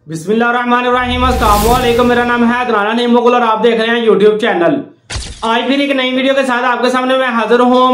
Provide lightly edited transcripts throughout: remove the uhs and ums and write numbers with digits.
बिस्मिल्लाहिर्रहमानिर्रहीम, अस्सलाम वालेकुम। मेरा नाम है अदनान नईम मुगल और आप देख रहे हैं यूट्यूब चैनल। आज फिर एक नई वीडियो के साथ आपके सामने मैं हाजिर हूँ।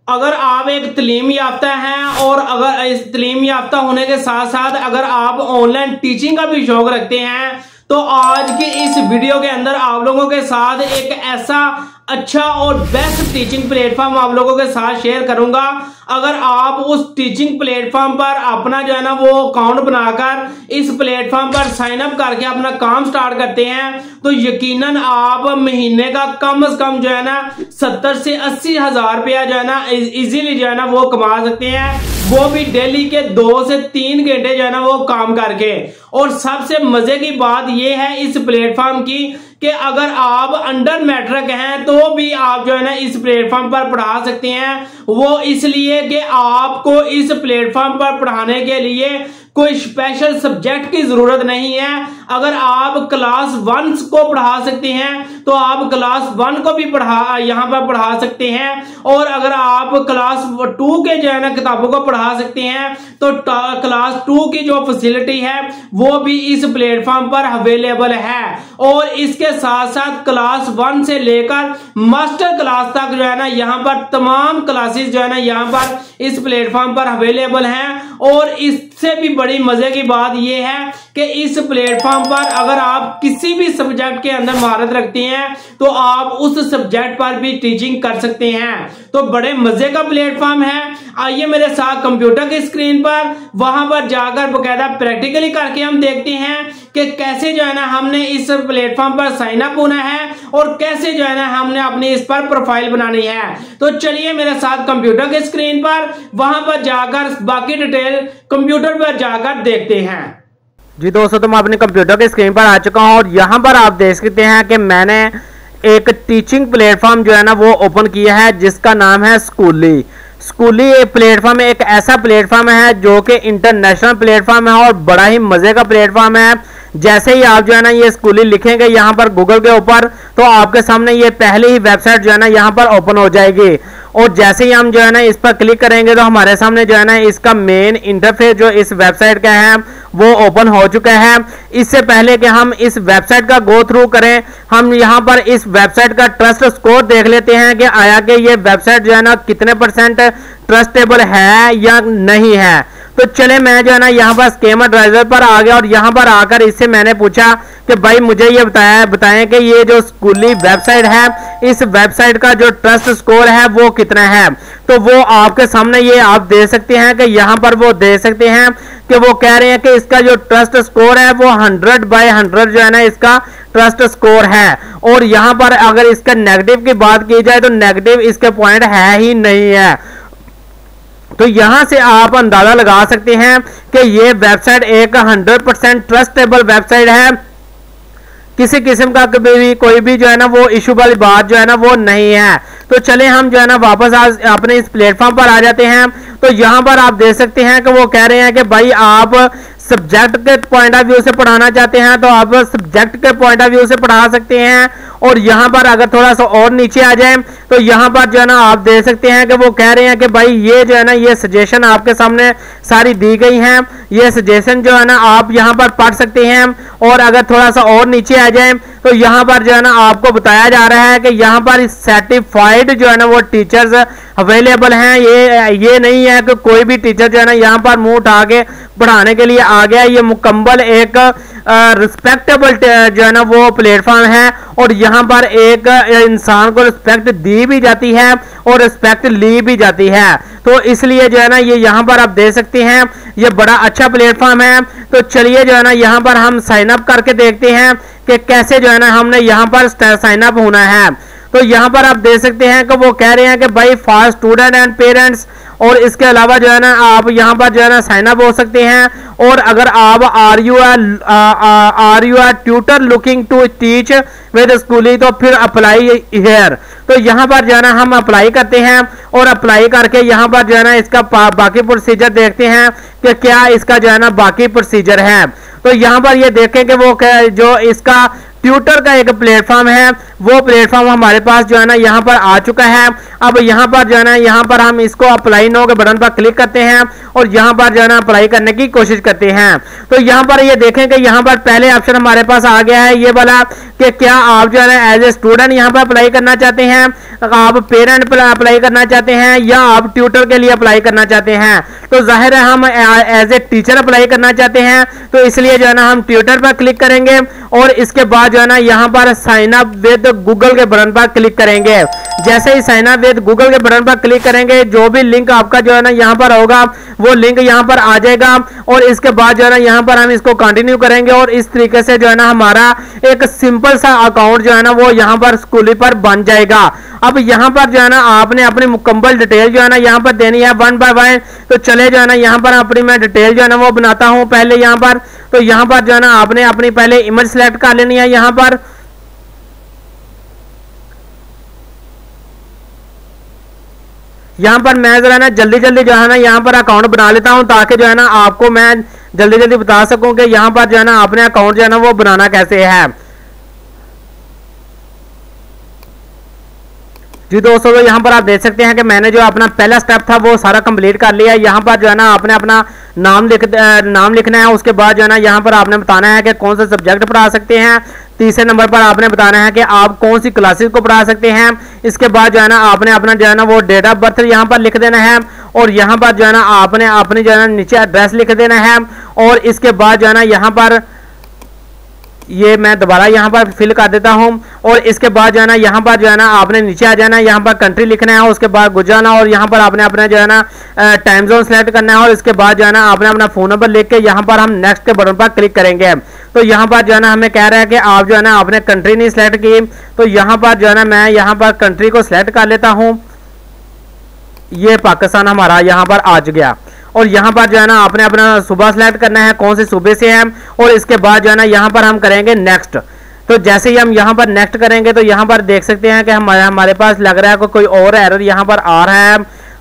अगर आप एक तलीम याफ्ता हैं और अगर इस तलीम याफ्ता होने के साथ साथ अगर आप ऑनलाइन टीचिंग का भी शौक रखते हैं तो आज की इस वीडियो के अंदर आप लोगों के साथ एक ऐसा अच्छा और बेस्ट टीचिंग प्लेटफॉर्म आप लोगों के साथ शेयर करूंगा। अगर आप उस टीचिंग प्लेटफॉर्म पर अपना जो है ना वो अकाउंट बनाकर इस प्लेटफॉर्म पर साइन अप करके अपना काम स्टार्ट करते हैं तो यकीनन आप महीने का कम से कम जो है ना 70 से 80 हजार रुपया जो है ना इजीली जो है ना वो कमा सकते हैं, वो भी डेली के 2 से 3 घंटे जो है ना वो काम करके। और सबसे मजे की बात यह है इस प्लेटफॉर्म की कि अगर आप अंडर मैट्रिक हैं तो भी आप जो है ना इस प्लेटफॉर्म पर पढ़ा सकते हैं। वो इसलिए कि आपको इस प्लेटफॉर्म पर पढ़ाने के लिए कोई स्पेशल सब्जेक्ट की जरूरत नहीं है। अगर आप क्लास 1 को पढ़ा सकते हैं तो आप क्लास 1 को भी यहाँ पर पढ़ा सकते हैं, और अगर आप क्लास 2 के जो है ना किताबों को पढ़ा सकते हैं तो क्लास 2 की जो फैसिलिटी है वो भी इस प्लेटफॉर्म पर अवेलेबल है। और इसके साथ साथ क्लास 1 से लेकर मास्टर क्लास तक जो है ना यहाँ पर तमाम क्लासेस जो है ना यहाँ पर इस प्लेटफॉर्म पर अवेलेबल हैं। और इससे भी बड़ी मजे की बात यह है कि इस प्लेटफॉर्म पर अगर आप किसी भी सब्जेक्ट के अंदर महारत रखते हैं तो आप उस सब्जेक्ट पर भी टीचिंग कर सकते हैं। तो बड़े मजे का प्लेटफॉर्म है। आइए मेरे साथ कंप्यूटर की स्क्रीन पर वहां पर जाकर बकायदा प्रैक्टिकली करके हम देखते हैं कि कैसे जो है ना हमने इस प्लेटफॉर्म पर साइन अप होना है और कैसे जो है ना हमने अपनी इस पर प्रोफाइल बनानी है। तो चलिए मेरे साथ कंप्यूटर की स्क्रीन पर वहां पर जाकर बाकी डिटेल कंप्यूटर पर जाकर देखते हैं। जी दोस्तों, तो मैं अपने कंप्यूटर की स्क्रीन पर आ चुका हूं और यहां पर आप देख सकते हैं कि मैंने एक टीचिंग प्लेटफॉर्म जो है ना वो ओपन किया है जिसका नाम है स्कूली। स्कूली प्लेटफॉर्म एक ऐसा प्लेटफॉर्म है जो कि इंटरनेशनल प्लेटफॉर्म है और बड़ा ही मजे का प्लेटफॉर्म है। जैसे ही आप जो है ना ये स्कूली लिखेंगे यहाँ पर गूगल के ऊपर तो आपके सामने ये पहले ही वेबसाइट जो है ना यहाँ पर ओपन हो जाएगी। और जैसे ही हम जो है ना इस पर क्लिक करेंगे तो हमारे सामने जो है ना इसका मेन इंटरफेस जो इस वेबसाइट का है वो ओपन हो चुका है। इससे पहले कि हम इस वेबसाइट का गो थ्रू करें, हम यहाँ पर इस वेबसाइट का ट्रस्ट स्कोर देख लेते हैं कि आया कि ये वेबसाइट जो है ना कितने % ट्रस्टेबल है या नहीं है। तो चले मैं जो है ना यहाँ पर स्कैम एडवाइजर पर आ गया और यहाँ पर आकर इससे मैंने पूछा कि भाई मुझे ये बताएं कि ये जो स्कूली वेबसाइट है इस वेबसाइट का जो ट्रस्ट स्कोर है वो कितना है। तो वो आपके सामने ये आप दे सकते हैं कि यहाँ पर वो दे सकते हैं कि वो कह रहे हैं कि इसका जो ट्रस्ट स्कोर है वो 100/100 जो है ना इसका ट्रस्ट स्कोर है। और यहाँ पर अगर इसका नेगेटिव की बात की जाए तो नेगेटिव इसके पॉइंट है ही नहीं है। तो यहां से आप अंदाजा लगा सकते हैं कि ये वेबसाइट एक 100% ट्रस्टेबल वेबसाइट है। किसी किस्म का कभी कोई भी जो है ना वो इशू वाली बात जो है ना वो नहीं है। तो चले हम जो है ना वापस आज अपने इस प्लेटफॉर्म पर आ जाते हैं। तो यहां पर आप देख सकते हैं कि वो कह रहे हैं कि भाई आप सब्जेक्ट के पॉइंट ऑफ व्यू से पढ़ाना चाहते हैं तो आप सब्जेक्ट के पॉइंट ऑफ व्यू से पढ़ा सकते हैं। और यहाँ पर अगर थोड़ा सा और नीचे आ जाए तो यहाँ पर जो है ना आप देख सकते हैं कि वो कह रहे हैं कि भाई ये जो है ना ये सजेशन आपके सामने सारी दी गई हैं, ये सजेशन जो है ना आप यहाँ पर पढ़ सकते हैं। और अगर थोड़ा सा और नीचे आ जाए तो यहाँ पर जो है ना आपको बताया जा रहा है कि यहाँ पर सर्टिफाइड जो है ना वो टीचर्स अवेलेबल हैं। ये नहीं है कि कोई भी टीचर जो है ना यहाँ पर मुंह उठा के पढ़ाने के लिए आ गया। ये मुकम्मल एक रिस्पेक्टेबल जो है ना वो प्लेटफॉर्म है और यहाँ पर एक इंसान को रिस्पेक्ट दी भी जाती है और रिस्पेक्ट ली भी जाती है। तो इसलिए जो है ना ये यहाँ पर आप देख सकते हैं ये बड़ा अच्छा प्लेटफॉर्म है। तो चलिए जो है ना यहाँ पर हम साइन अप करके देखते हैं कि कैसे जो है ना हमने यहाँ पर साइन अप होना है। तो यहाँ पर आप देख सकते हैं कि वो कह रहे हैं कि भाई फॉर स्टूडेंट एंड पेरेंट्स, और इसके अलावा जो है ना आप यहाँ पर जो है ना साइन अप हो सकते हैं। और अगर आप are you are tutor looking to teach with स्कूली तो फिर अप्लाई हियर। तो यहाँ पर जो है ना हम अप्लाई करते हैं और अप्लाई करके यहाँ पर जो है ना इसका बाकी प्रोसीजर देखते हैं कि क्या इसका जो है ना बाकी प्रोसीजर है। तो यहाँ पर ये देखें कि वो जो इसका ट्यूटर का एक प्लेटफॉर्म है, वो प्लेटफॉर्म हमारे पास जो है ना यहाँ पर आ चुका है। अब यहाँ पर जो है ना यहाँ पर हम इसको अप्लाई नाउ के बटन पर क्लिक करते हैं और यहाँ पर जो है ना अप्लाई करने की कोशिश करते हैं। तो यहाँ पर ये देखें कि यहाँ पर पहले ऑप्शन हमारे पास आ गया है ये वाला कि क्या आप जो है ना एज ए स्टूडेंट यहाँ पर अप्लाई करना चाहते हैं, आप पेरेंट अप्लाई करना चाहते हैं, या आप ट्यूटर के लिए अप्लाई करना चाहते हैं। तो जाहिर है हम एज ए टीचर अप्लाई करना चाहते हैं, तो इसलिए जो है ना हम ट्यूटर पर क्लिक करेंगे और इसके बाद जो है ना यहाँ पर साइन अप विद गूगल के बटन पर क्लिक करेंगे। जैसे ही साइन अप विद गूगल के बटन पर क्लिक करेंगे, जो भी लिंक आपका जो है ना यहाँ पर होगा वो लिंक यहाँ पर आ जाएगा और इसके बाद जो है ना यहाँ पर हम इसको कंटिन्यू करेंगे और इस तरीके से जो है ना हमारा एक सिंपल सा अकाउंट जो है ना वो यहाँ पर स्कूली पर बन जाएगा। अब यहाँ पर जो है ना आपने अपनी मुकम्मल डिटेल जो है ना यहाँ पर देनी है वन बाय वन। तो चले जो है ना यहाँ पर अपनी मैं डिटेल जो है ना वो बनाता हूँ पहले यहाँ पर। तो यहाँ पर जो है ना आपने अपनी पहले इमेज सेलेक्ट कर लेनी है। यहाँ पर मैं जरा ना जल्दी जल्दी जो है ना यहाँ पर अकाउंट बना लेता हूँ ताकि जो है ना आपको मैं जल्दी जल्दी बता सकूं कि यहाँ पर जो है ना आपने अकाउंट जो है ना वो बनाना कैसे है। जी दोस्तों, तो यहाँ पर आप देख सकते हैं कि मैंने जो अपना पहला स्टेप था वो सारा कंप्लीट कर लिया। यहाँ पर जो है ना आपने अपना नाम लिखना है। उसके बाद जो है ना यहाँ पर आपने बताना है कि कौन सा सब्जेक्ट पढ़ा सकते हैं। तीसरे नंबर पर आपने बताना है कि आप कौन सी क्लासेस को पढ़ा सकते हैं। इसके बाद जो है ना आपने अपना जो है ना वो डेट ऑफ बर्थ यहाँ पर लिख देना है और यहाँ पर जो है ना आपने अपनी जो है ना नीचे एड्रेस लिख देना है। और इसके बाद जो है ना यहाँ पर ये मैं दोबारा यहाँ पर फिल कर देता हूँ और इसके बाद जो है ना यहाँ पर जो है ना आपने नीचे आ जाना है, यहाँ पर कंट्री लिखना है, उसके बाद गुजराना और यहाँ पर आपने अपना जो है ना टाइम जोन सेलेक्ट करना है और इसके बाद जो है ना आपने अपना फोन नंबर लिख के यहाँ पर हम नेक्स्ट के बटन पर क्लिक करेंगे। तो यहाँ पर जो है ना हमें कह रहा है कि आप जो है ना आपने कंट्री नहीं सिलेक्ट की। तो यहाँ पर जो है ना मैं यहाँ पर कंट्री को सिलेक्ट कर लेता हूँ। ये पाकिस्तान हमारा यहाँ पर आ गया और यहाँ पर जो है ना आपने अपना सूबा सेलेक्ट करना है, कौन से सूबे से हैं और इसके बाद जो है ना यहाँ पर हम करेंगे नेक्स्ट। तो जैसे ही हम यहाँ पर नेक्स्ट करेंगे तो यहाँ पर देख सकते हैं कि हमारे पास लग रहा है कि कोई और एरर यहाँ पर आ रहा है।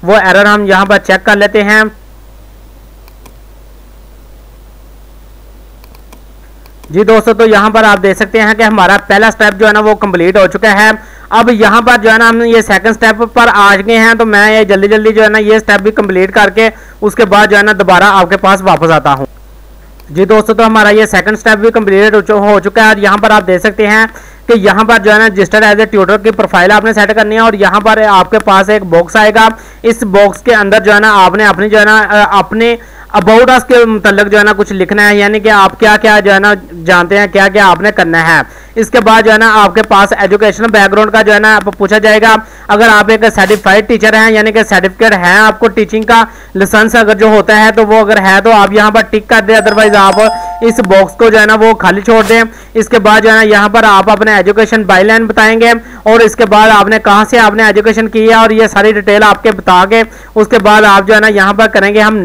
वो एरर हम यहाँ पर चेक कर लेते हैं। जी दोस्तों, तो यहाँ पर आप देख सकते हैं कि हमारा पहला स्टेप जो है ना वो कंप्लीट हो चुका है। अब यहाँ पर जो है ना हम ये सेकंड स्टेप पर आ गए हैं। तो मैं ये जल्दी जल्दी जो है ना ये स्टेप भी कंप्लीट करके उसके बाद जो है ना दोबारा आपके पास वापस आता हूँ। जी दोस्तों, तो हमारा ये सेकंड स्टेप भी कंप्लीट हो चुका है और यहाँ पर आप देख सकते हैं कि यहाँ पर जो है ना रजिस्टर्ड एज ए ट्यूटर की प्रोफाइल आपने सेट करनी है और यहाँ पर आपके पास एक बॉक्स आएगा। इस बॉक्स के अंदर जो है ना आपने अपनी जो है ना अपने अबाउट अस के मतलब जो है ना कुछ लिखना है, यानी कि आप क्या क्या जो है ना जानते हैं, क्या क्या आपने करना है। इसके बाद जो है ना आपके पास एजुकेशनल बैकग्राउंड का जो है ना पूछा जाएगा। अगर आप एक सर्टिफाइड टीचर हैं यानी कि सर्टिफिकेट है आपको टीचिंग का, लाइसेंस अगर जो होता है तो वो अगर है तो आप यहाँ पर टिक कर दें, अदरवाइज आप इस बॉक्स को जो है ना वो खाली छोड़ दें। इसके बाद जो है ना यहाँ पर आप अपने एजुकेशन बाइलाइन बताएंगे और इसके बाद आपने कहाँ से आपने एजुकेशन की है और ये सारी डिटेल आपके बता के उसके बाद आप जो है ना यहाँ पर करेंगे हम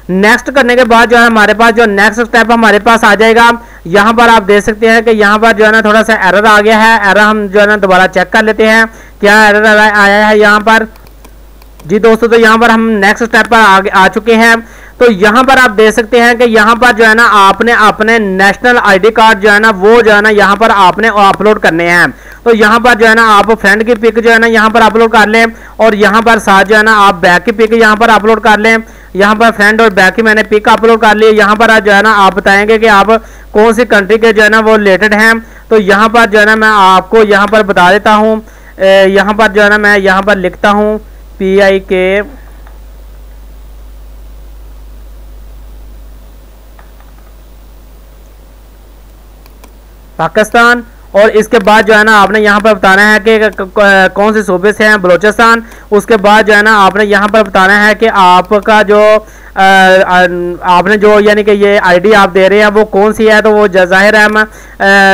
नेक्स्ट करने के बाद जो है हमारे पास जो नेक्स्ट स्टेप हमारे पास आ जाएगा। यहाँ पर आप देख सकते हैं कि यहाँ पर जो है ना थोड़ा सा एरर आ गया है। एरर हम जो है ना दोबारा चेक कर लेते हैं क्या एरर आया है यहाँ पर। जी दोस्तों, तो यहाँ पर हम नेक्स्ट स्टेप पर आ चुके हैं। तो यहाँ पर आप देख सकते हैं कि यहाँ पर जो है ना आपने अपने नेशनल आईडी कार्ड जो है ना वो जो है ना यहाँ पर आपने अपलोड करने हैं। तो यहाँ पर जो है ना आप फ्रंट की पिक जो है ना यहाँ पर अपलोड कर लें और यहाँ पर साथ जो है ना आप बैक की पिक यहाँ पर अपलोड कर लें। यहाँ पर फ्रंट और बैक की मैंने पिक अपलोड कर ली। यहाँ पर जो है ना आप बताएंगे कि आप कौन सी कंट्री के जो है ना वो रिलेटेड हैं। तो यहाँ पर जो है ना मैं आपको यहाँ पर बता देता हूँ। यहाँ पर जो है ना मैं यहाँ पर लिखता हूँ PIK पाकिस्तान और इसके बाद जो है ना आपने यहाँ पर बताना है कि कौन से सूबे से हैं, बलोचिस्तान। उसके बाद जो है ना आपने यहाँ पर बताना है कि आपका जो आपने जो यानी कि ये आईडी आप दे रहे हैं वो कौन सी है। तो वो जाहिर है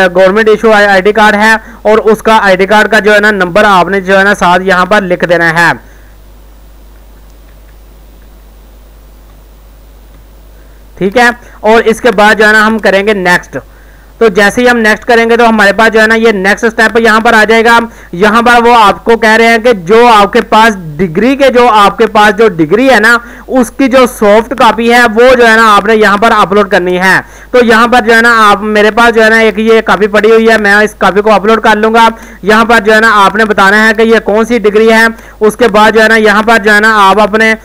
गवर्नमेंट इशू आईडी कार्ड है और उसका आईडी कार्ड का जो है ना नंबर आपने जो है ना साथ यहाँ पर लिख देना है। ठीक है, और इसके बाद जो है ना हम करेंगे नेक्स्ट। तो जैसे ही हम नेक्स्ट करेंगे तो हमारे पास जो है ना ये नेक्स्ट स्टेप यहाँ पर आ जाएगा। यहाँ पर वो आपको कह रहे हैं कि जो आपके पास डिग्री के जो आपके पास जो डिग्री है ना उसकी जो सॉफ्ट कॉपी है वो जो है ना आपने यहाँ पर अपलोड करनी है। तो यहाँ पर जो है ना आप मेरे पास जो है ना एक ये कॉपी पड़ी हुई है, मैं इस कॉपी को अपलोड कर लूंगा। यहाँ पर जो है ना आपने बताना है कि ये कौन सी डिग्री है। उसके बाद जो है ना यहाँ पर जो है ना आप अपने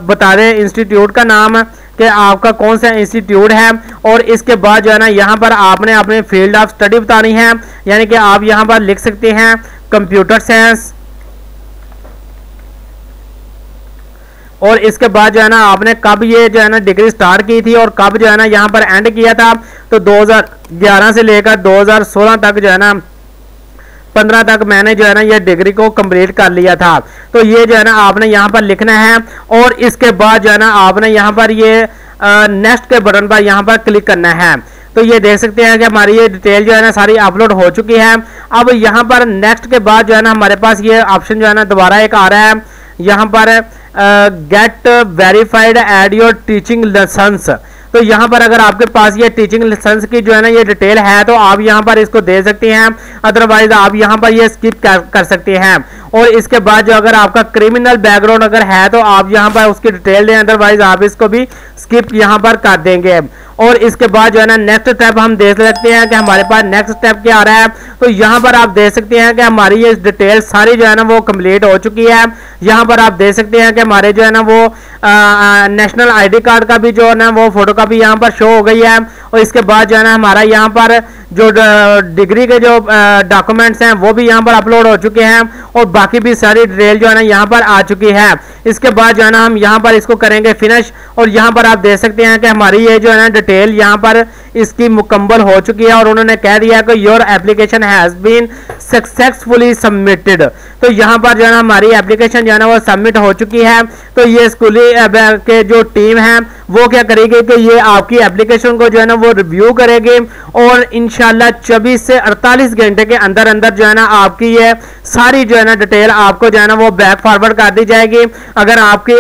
बता दें इंस्टीट्यूट का नाम कि आपका कौन सा इंस्टीट्यूट है, और इसके बाद जो है ना यहाँ पर आपने अपने फील्ड ऑफ स्टडी बतानी है, यानी कि आप यहाँ पर लिख सकते हैं कंप्यूटर साइंस। और इसके बाद जो है ना आपने कब ये जो है ना डिग्री स्टार्ट की थी और कब जो है ना यहाँ पर एंड किया था, तो 2011 से लेकर 2016 तक जो है ना 15 तक मैंने जो है ना ये डिग्री को कंप्लीट कर लिया था। तो ये जो है ना आपने यहाँ पर लिखना है, और इसके बाद जो है ना आपने यहाँ पर ये नेक्स्ट के बटन पर यहाँ पर क्लिक करना है। तो ये देख सकते हैं कि हमारी ये डिटेल जो है ना सारी अपलोड हो चुकी है। अब यहाँ पर नेक्स्ट के बाद जो है ना हमारे पास ये ऑप्शन जो है ना दोबारा एक आ रहा है, यहाँ पर get verified add your teaching licence. तो यहाँ पर अगर आपके पास ये टीचिंग लाइसेंस की जो है ना ये डिटेल है तो आप यहाँ पर इसको दे सकते हैं, अदरवाइज आप यहाँ पर ये स्किप कर सकते हैं। और इसके बाद जो अगर आपका क्रिमिनल बैकग्राउंड अगर है तो आप यहाँ पर उसकी डिटेल दें, अदरवाइज आप इसको भी स्किप यहाँ पर कर देंगे। और इसके बाद जो है ना नेक्स्ट स्टेप हम देख सकते हैं कि हमारे पास नेक्स्ट स्टेप क्या आ रहा है। तो यहाँ पर आप देख सकते हैं कि हमारी ये डिटेल सारी जो है ना वो कंप्लीट हो चुकी है। यहाँ पर आप देख सकते हैं कि हमारे जो है ना वो नेशनल आईडी कार्ड का भी जो है ना वो फोटो कॉपी यहाँ पर शो हो गई है। और इसके बाद जो है ना हमारा यहाँ पर जो डिग्री के जो डॉक्यूमेंट्स हैं वो भी यहाँ पर अपलोड हो चुके हैं, और बाकी भी सारी डिटेल जो है ना यहाँ पर आ चुकी है। इसके बाद जो है ना हम यहाँ पर इसको करेंगे फिनिश, और यहाँ पर आप देख सकते हैं कि हमारी ये जो है ना डिटेल यहाँ पर इसकी मुकम्मल हो चुकी है, और उन्होंने कह दिया कि your application has been successfully submitted. तो यहाँ पर जो है ना हमारी एप्लीकेशन जो है ना वो सबमिट हो चुकी है। तो ये स्कूली के जो टीम है वो क्या करेगी कि ये आपकी एप्लीकेशन को जो है ना वो रिव्यू करेगी, और इंशाल्लाह 24 से 48 घंटे के अंदर अंदर जो है ना आपकी ये सारी जो है ना डिटेल आपको जो है ना वो बैक फॉरवर्ड कर दी जाएगी। अगर आपकी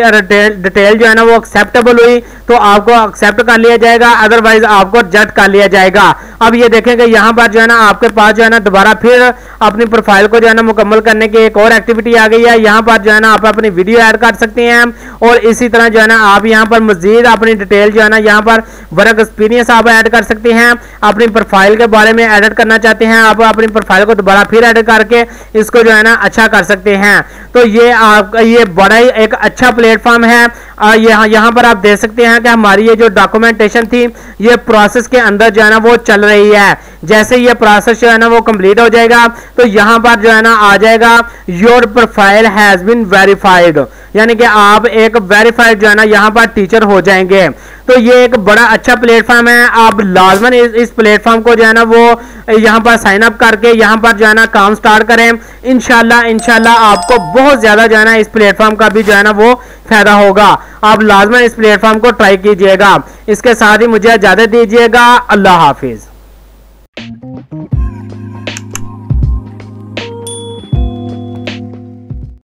डिटेल जो है ना वो एक्सेप्टेबल हुई तो आपको एक्सेप्ट कर लिया जाएगा, अदरवाइज आपको रिजेक्ट कर लिया जाएगा। अब ये देखेंगे यहाँ पर जो है ना आपके पास जो है ना दोबारा फिर अपनी प्रोफाइल को जो है ना मुकम्मल करने की एक और एक्टिविटी आ गई है। यहाँ पर जो है ना आप अपनी वीडियो ऐड कर सकते हैं, और इसी तरह जो है ना आप यहाँ पर मजीद अपनी डिटेल जो है ना यहाँ पर वर्क एक्सपीरियंस आप ऐड कर सकते हैं। अपनी प्रोफाइल के बारे में एडिट करना चाहते हैं, आप अपनी प्रोफाइल को दोबारा फिर एडिट करके इसको जो है ना अच्छा कर सकते हैं। तो ये आपका ये बड़ा ही एक अच्छा प्लेटफॉर्म है। यहाँ पर आप देख सकते हैं कि हमारी ये जो डॉक्यूमेंटेशन थी ये प्रोसेस के अंदर जो है ना वो चल रही है। जैसे ये प्रोसेस जो है ना वो कंप्लीट हो जाएगा तो यहाँ पर जो है ना आ जाएगा your profile has been verified, यानी कि आप एक वेरीफाइड जो है ना यहाँ पर टीचर हो जाएंगे। तो ये एक बड़ा अच्छा प्लेटफॉर्म है। आप लाजमन इस प्लेटफॉर्म को जो है ना वो यहाँ पर साइन अप करके यहाँ पर जो है ना काम स्टार्ट करें। इंशाल्लाह आपको बहुत ज्यादा जो है ना इस प्लेटफॉर्म का भी जो है ना वो फायदा होगा। आप लाजमन इस प्लेटफॉर्म को ट्राई कीजिएगा। इसके साथ ही मुझे इजाजत दीजिएगा। अल्लाह हाफिज।